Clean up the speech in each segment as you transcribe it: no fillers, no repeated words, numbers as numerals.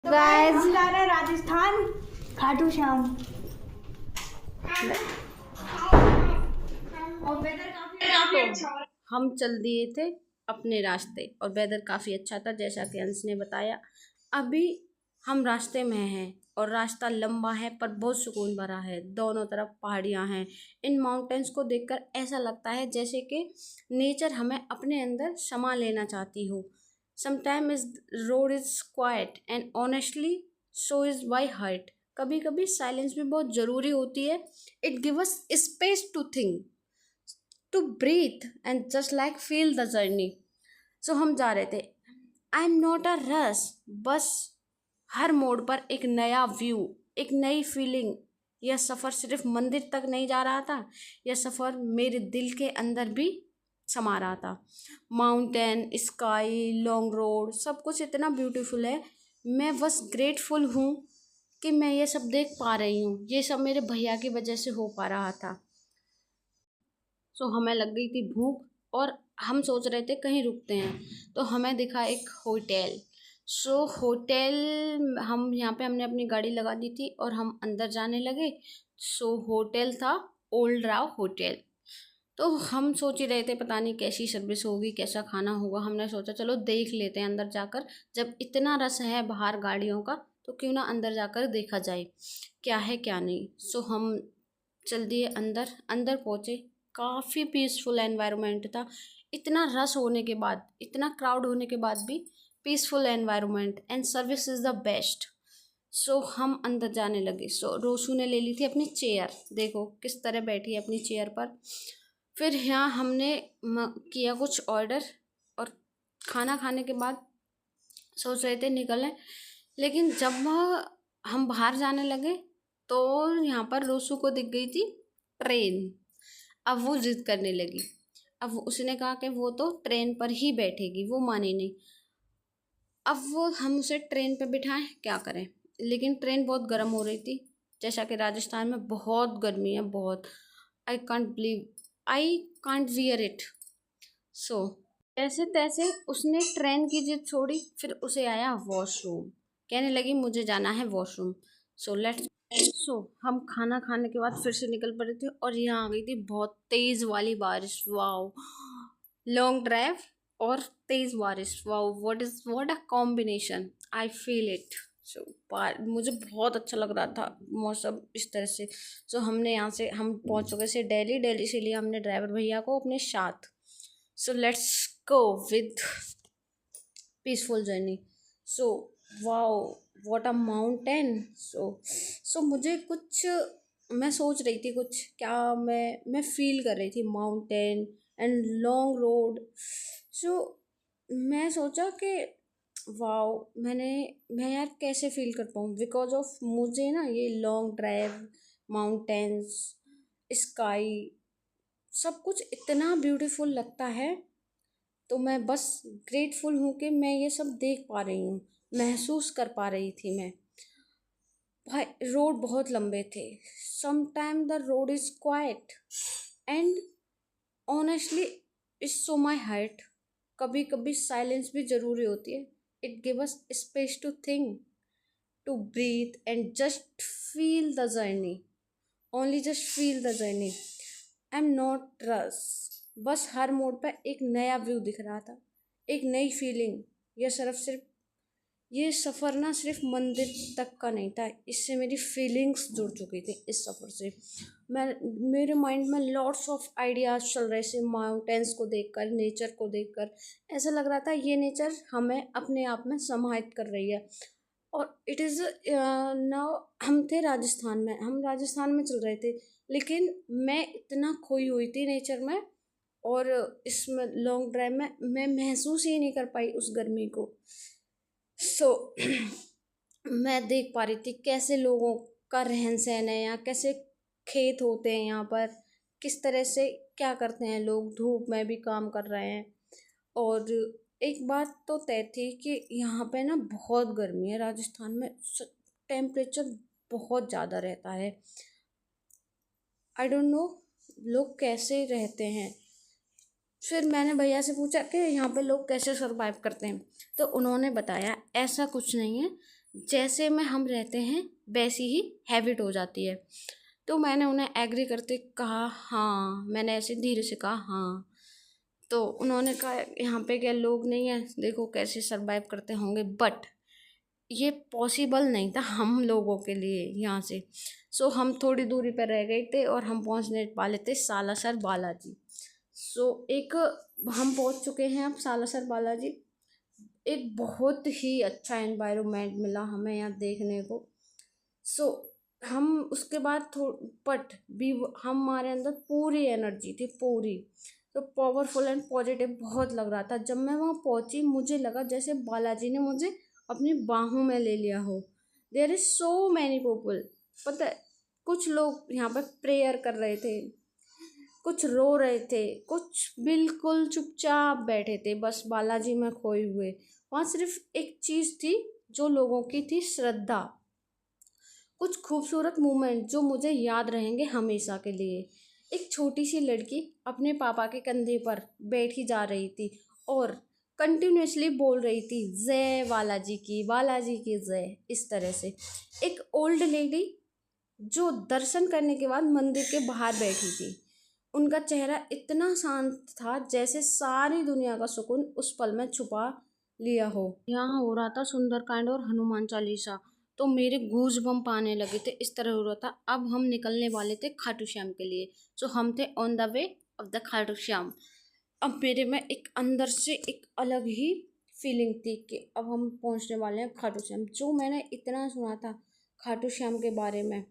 तो गाइस हम जा रहे हैं राजस्थान, खाटू श्याम। और वेदर काफी अच्छा हो रहा है। हम चल दिए थे अपने रास्ते और वेदर काफ़ी अच्छा था जैसा कि अंश ने बताया। अभी हम रास्ते में हैं और रास्ता लंबा है पर बहुत सुकून भरा है। दोनों तरफ पहाड़ियां हैं। इन माउंटेन्स को देखकर ऐसा लगता है जैसे कि नेचर हमें अपने अंदर समा लेना चाहती हो। Sometime is road is quiet and honestly so is my heart. कभी कभी साइलेंस भी बहुत ज़रूरी होती है। It give us space to think, to breathe and just like feel the journey. So हम जा रहे थे। आई एम नॉट अ रस, बस हर मोड़ पर एक नया व्यू, एक नई फीलिंग। यह सफ़र सिर्फ मंदिर तक नहीं जा रहा था, यह सफ़र मेरे दिल के अंदर भी समा रहा था। माउंटेन, स्काई, लॉन्ग रोड, सब कुछ इतना ब्यूटीफुल है। मैं बस ग्रेटफुल हूँ कि मैं ये सब देख पा रही हूँ। ये सब मेरे भैया की वजह से हो पा रहा था। सो हमें लग गई थी भूख और हम सोच रहे थे कहीं रुकते हैं, तो हमें दिखा एक होटल। सो होटल, हम यहाँ पे हमने अपनी गाड़ी लगा दी थी और हम अंदर जाने लगे। सो होटल था ओल्ड राव होटल। तो हम सोच ही रहे थे पता नहीं कैसी सर्विस होगी, कैसा खाना होगा। हमने सोचा चलो देख लेते हैं अंदर जाकर। जब इतना रस है बाहर गाड़ियों का तो क्यों ना अंदर जाकर देखा जाए क्या है क्या नहीं। सो हम चल दिए अंदर। अंदर पहुँचे, काफ़ी पीसफुल एनवायरनमेंट था। इतना रश होने के बाद, इतना क्राउड होने के बाद भी peaceful environment and service is the best. So हम अंदर जाने लगे। सो रोशू ने ले ली थी अपनी चेयर, देखो किस तरह बैठी है अपनी चेयर पर। फिर यहाँ हमने किया कुछ ऑर्डर और खाना खाने के बाद सोच रहे थे निकलें, लेकिन जब हम बाहर जाने लगे तो यहाँ पर रोसू को दिख गई थी ट्रेन। अब वो जिद करने लगी। अब उसने कहा कि वो तो ट्रेन पर ही बैठेगी, वो मानी नहीं। अब वो हम उसे ट्रेन पे बिठाएं, क्या करें। लेकिन ट्रेन बहुत गर्म हो रही थी, जैसा कि राजस्थान में बहुत गर्मी है, बहुत। I can't wear it. So जैसे तैसे उसने ट्रेन की जिद छोड़ी। फिर उसे आया वॉशरूम, कहने लगी मुझे जाना है वॉशरूम। सो हम खाना खाने के बाद फिर से निकल पड़े थे और यहाँ आ गई थी बहुत तेज़ वाली बारिश। वाओ, लॉन्ग ड्राइव और तेज़ बारिश, wow, what a combination. I feel it. So मुझे बहुत अच्छा लग रहा था मौसम इस तरह से। सो हमने यहाँ से हम पहुँच चुके थे दिल्ली। दिल्ली से लिया हमने ड्राइवर भैया को अपने साथ। So let's go with peaceful journey. So wow, what a mountain. So मुझे कुछ, मैं सोच रही थी कुछ क्या, मैं फील कर रही थी माउंटेन एंड लॉन्ग रोड। सो मैं सोचा कि वाओ, मैं यार कैसे फील कर पाऊँ, बिकॉज ऑफ मुझे ना ये लॉन्ग ड्राइव, माउंटेन्स, स्काई, सब कुछ इतना ब्यूटीफुल लगता है। तो मैं बस ग्रेटफुल हूँ कि मैं ये सब देख पा रही हूँ, महसूस कर पा रही थी मैं। भाई रोड बहुत लंबे थे। Some time the road is quiet and honestly is so my heart. कभी कभी साइलेंस भी ज़रूरी होती है। It give us space to think, to breathe and just feel the journey. Only just feel the journey. I am not rush, बस हर मोड़ पर एक नया व्यू दिख रहा था, एक नई फीलिंग। ये सफ़र ना सिर्फ मंदिर तक का नहीं था, इससे मेरी फीलिंग्स जुड़ चुकी थी इस सफ़र से। मेरे माइंड में लॉट्स ऑफ आइडियाज़ चल रहे थे माउंटेन्स को देखकर, नेचर को देखकर। ऐसा लग रहा था ये नेचर हमें अपने आप में समाहित कर रही है। और इट इज़ नाउ हम थे राजस्थान में, हम राजस्थान में चल रहे थे, लेकिन मैं इतना खोई हुई थी नेचर में। और इसमें लॉन्ग ड्राइव में मैं महसूस ही नहीं कर पाई उस गर्मी को। सो मैं देख पा रही थी कैसे लोगों का रहन सहन है यहाँ, कैसे खेत होते हैं यहाँ पर, किस तरह से क्या करते हैं लोग, धूप में भी काम कर रहे हैं। और एक बात तो तय थी कि यहाँ पे ना बहुत गर्मी है राजस्थान में, टेम्परेचर बहुत ज़्यादा रहता है। आई डोंट नो लोग कैसे रहते हैं। फिर मैंने भैया से पूछा कि यहाँ पे लोग कैसे सरवाइव करते हैं, तो उन्होंने बताया ऐसा कुछ नहीं है, जैसे में हम रहते हैं वैसी ही हैबिट हो जाती है। तो मैंने उन्हें एग्री करते कहा हाँ, मैंने ऐसे धीरे से कहा हाँ। तो उन्होंने कहा यहाँ पे क्या लोग नहीं हैं, देखो कैसे सरवाइव करते होंगे, बट ये पॉसिबल नहीं था हम लोगों के लिए यहाँ से। सो हम थोड़ी दूरी पर रह गए थे और हम पहुँचने वाले थे सालासर बालाजी। सो एक हम पहुँच चुके हैं अब सालासर बालाजी। एक बहुत ही अच्छा एनवायरनमेंट मिला हमें यहाँ देखने को। सो हम उसके बाद बट भी हमारे अंदर पूरी एनर्जी थी, पूरी तो पावरफुल एंड पॉजिटिव बहुत लग रहा था। जब मैं वहाँ पहुँची मुझे लगा जैसे बालाजी ने मुझे अपनी बाहों में ले लिया हो। There is so many people. पता है कुछ लोग यहाँ पर प्रेयर कर रहे थे, कुछ रो रहे थे, कुछ बिल्कुल चुपचाप बैठे थे बस बालाजी में खोए हुए। वहाँ सिर्फ एक चीज़ थी जो लोगों की थी, श्रद्धा। कुछ खूबसूरत मोमेंट जो मुझे याद रहेंगे हमेशा के लिए। एक छोटी सी लड़की अपने पापा के कंधे पर बैठी जा रही थी और कंटिन्यूसली बोल रही थी जय बालाजी की जय। इस तरह से एक ओल्ड लेडी जो दर्शन करने के बाद मंदिर के बाहर बैठी थी, उनका चेहरा इतना शांत था जैसे सारी दुनिया का सुकून उस पल में छुपा लिया हो। यहाँ हो रहा था सुंदरकांड और हनुमान चालीसा, तो मेरे गूज बम्प आने लगे थे। इस तरह हो रहा था। अब हम निकलने वाले थे खाटू श्याम के लिए। सो हम थे on the way of the Khatu Shyam. अब मेरे में एक अंदर से एक अलग ही फीलिंग थी कि अब हम पहुंचने वाले हैं खाटू श्याम, जो मैंने इतना सुना था खाटू श्याम के बारे में।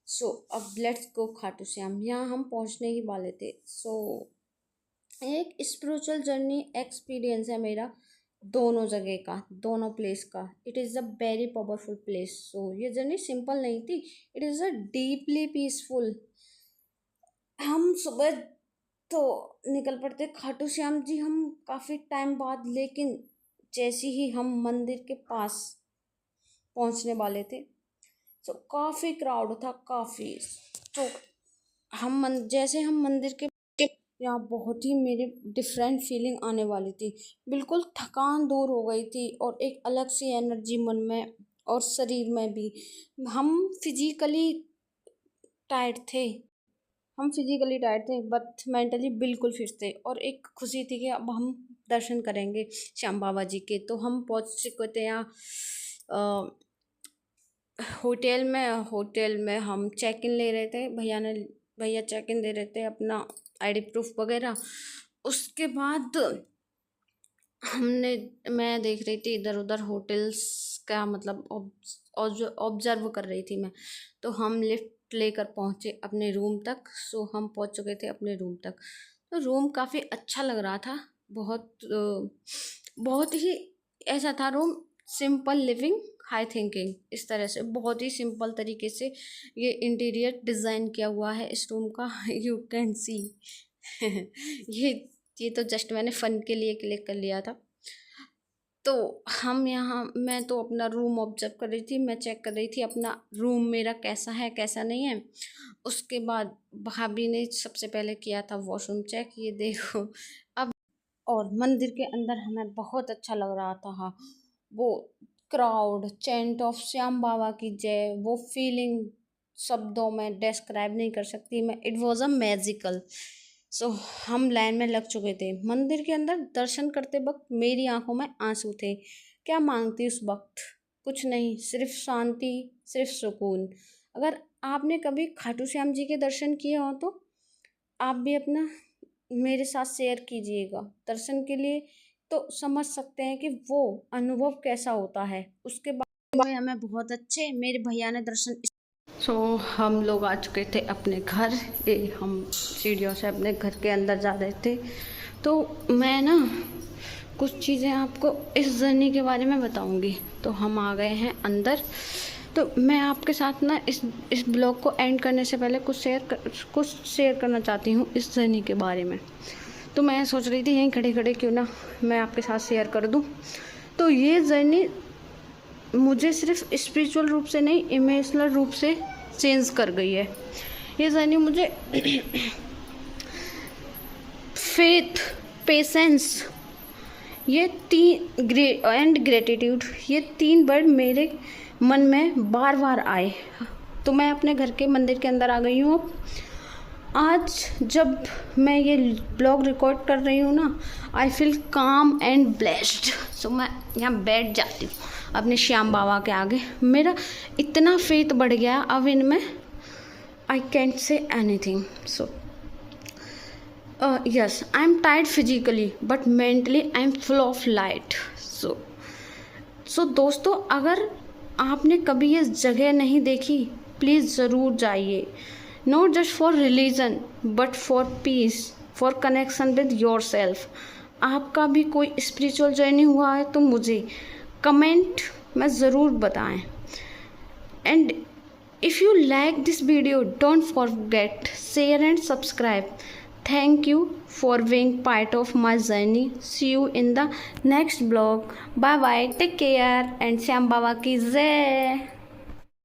सो अब लेट्स गो खाटू श्याम। यहाँ हम पहुंचने ही वाले थे। सो एक स्पिरिचुअल जर्नी एक्सपीरियंस है मेरा दोनों जगह का, दोनों प्लेस का। It is a very powerful place. So ये जर्नी सिंपल नहीं थी, it is a deeply peaceful. हम सुबह तो निकल पड़ते खाटू श्याम जी हम काफ़ी टाइम बाद, लेकिन जैसे ही हम मंदिर के पास पहुंचने वाले थे तो काफ़ी क्राउड था, काफ़ी। तो जैसे हम मंदिर के यहाँ बहुत ही मेरे डिफरेंट फीलिंग आने वाली थी। बिल्कुल थकान दूर हो गई थी और एक अलग सी एनर्जी मन में और शरीर में भी। हम फिजिकली टायर्ड थे बट मेंटली बिल्कुल फिट थे और एक खुशी थी कि अब हम दर्शन करेंगे श्याम बाबा जी के। तो हम पहुँच चुके थे यहाँ होटल में हम चेक इन ले रहे थे। भैया चेक इन दे रहे थे, अपना आईडी प्रूफ वगैरह। उसके बाद मैं देख रही थी इधर उधर होटल्स का, मतलब ऑब्जर्व कर रही थी मैं। तो हम लिफ्ट लेकर पहुँचे अपने रूम तक। सो हम पहुँच चुके थे अपने रूम तक। तो रूम काफ़ी अच्छा लग रहा था, बहुत ही ऐसा था room, simple living high thinking. इस तरह से बहुत ही सिंपल तरीके से ये इंटीरियर डिज़ाइन किया हुआ है इस रूम का। यू कैन सी ये तो जस्ट मैंने फ़न के लिए क्लिक कर लिया था। तो मैं तो अपना रूम ऑब्जर्व कर रही थी, मैं चेक कर रही थी अपना रूम मेरा कैसा है कैसा नहीं है। उसके बाद भाभी ने सबसे पहले किया था वॉशरूम चेक, ये देखो। अब और मंदिर के अंदर हमें बहुत अच्छा लग रहा था। वो क्राउड, चैंट ऑफ श्याम बाबा की जय, वो फीलिंग शब्दों में डिस्क्राइब नहीं कर सकती मैं। It was a magical. So हम लाइन में लग चुके थे। मंदिर के अंदर दर्शन करते वक्त मेरी आंखों में आंसू थे। क्या मांगती उस वक्त? कुछ नहीं, सिर्फ शांति, सिर्फ सुकून। अगर आपने कभी खाटू श्याम जी के दर्शन किए हो तो आप भी अपना मेरे साथ शेयर कीजिएगा दर्शन के लिए, तो समझ सकते हैं कि वो अनुभव कैसा होता है। उसके बाद में हमें बहुत अच्छे मेरे भैया ने दर्शन। सो हम लोग आ चुके थे अपने घर। हम सीढ़ियों से अपने घर के अंदर जा रहे थे। तो मैं ना कुछ चीज़ें आपको इस जर्नी के बारे में बताऊंगी। तो हम आ गए हैं अंदर। तो मैं आपके साथ ना इस ब्लॉग को एंड करने से पहले कुछ शेयर करना चाहती हूँ इस जर्नी के बारे में। तो मैं सोच रही थी यहीं खड़े खड़े क्यों ना मैं आपके साथ शेयर कर दूँ। तो ये जर्नी मुझे सिर्फ स्पिरिचुअल रूप से नहीं, इमोशनल रूप से चेंज कर गई है। ये जर्नी मुझे फेथ, पेशेंस, ये ग्रेटिट्यूड, ये 3 वर्ड मेरे मन में बार बार आए, तो मैं अपने घर के मंदिर के अंदर आ गई हूँ। आज जब मैं ये ब्लॉग रिकॉर्ड कर रही हूँ ना, I feel calm and blessed. So मैं यहाँ बैठ जाती हूँ अपने श्याम बाबा के आगे। मेरा इतना फेथ बढ़ गया अब इनमें, I can't say anything. So yes, I am tired physically but mentally I am full of light. So दोस्तों, अगर आपने कभी ये जगह नहीं देखी, प्लीज़ ज़रूर जाइए। Not just for religion but for piece, for connection with your self. आपका भी कोई स्पिरिचुअल जर्नी हुआ है तो मुझे कमेंट में ज़रूर बताएं। And if you like this video, don't forget share and subscribe. Thank you for being part of my journey. See you in the next vlog. Bye bye. Take care and Shyam Baba ki jai.